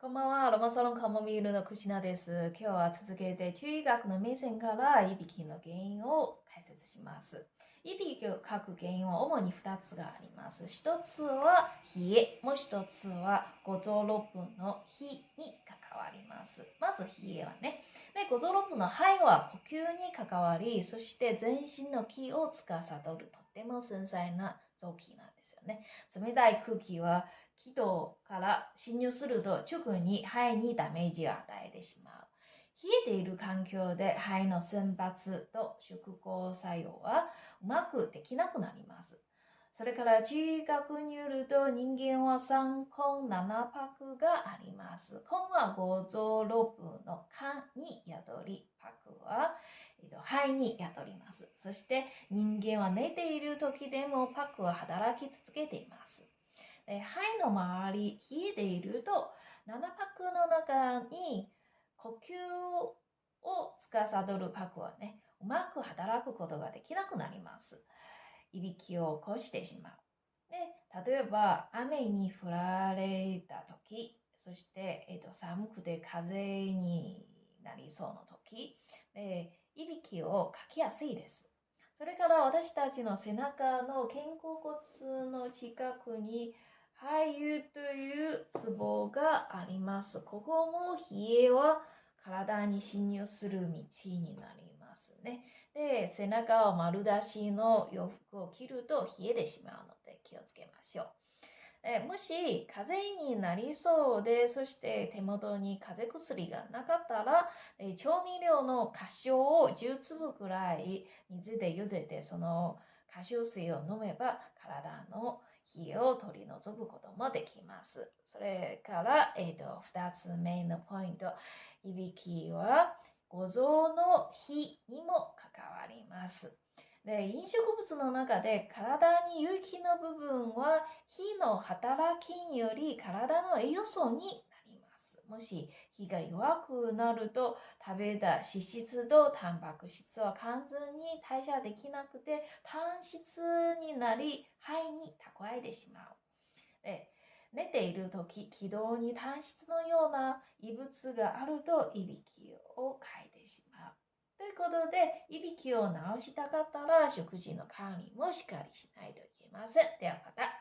こんばんは、ロマサロンカモミールのクシナです。今日は続けて中医学の目線からいびきの原因を解説します。いびきをかく原因は主に2つがあります。1つは冷え、もう1つは五臓六腑の火に関わります。まず冷えはね。で、五臓六腑の肺は呼吸に関わり、そして全身の気を司るとっても繊細な臓器なんですよね。冷たい空気は気道から侵入すると直に肺にダメージを与えてしまう。冷えている環境で肺の選抜と縮合作用はうまくできなくなります。それから中医学によると人間は三根七拍があります。根は五臓六腑の肝に宿り、拍は肺に宿ります。そして人間は寝ている時でも拍は働き続けています。肺の周り、冷えていると、七拍の中に呼吸を司る拍はね、うまく働くことができなくなります。いびきを起こしてしまう。で、例えば、雨に降られた時、そして、寒くて風邪になりそうな時、いびきをかきやすいです。それから私たちの背中の肩甲骨の近くに肺湯というツボがあります。ここも冷えは体に侵入する道になりますね。で、背中を丸出しの洋服を着ると冷えてしまうので気をつけましょう。もし風邪になりそうで、そして手元に風邪薬がなかったら、調味料の花椒を10粒くらい水で茹でて、その花椒水を飲めば体の冷えを取り除くこともできます。それから、2つ目のポイント。いびきは五臓の火にも関わります。で、飲食物の中で体に有機の部分は火の働きにより体の栄養素になります。もし火が弱くなると食べた脂質とタンパク質は完全に代謝できなくて単質になり肺に蓄えてしまう。で、寝ている時、気道に単質のような異物があるといびきをかいてしまう。ということで、いびきを治したかったら食事の管理もしっかりしないといけません。ではまた。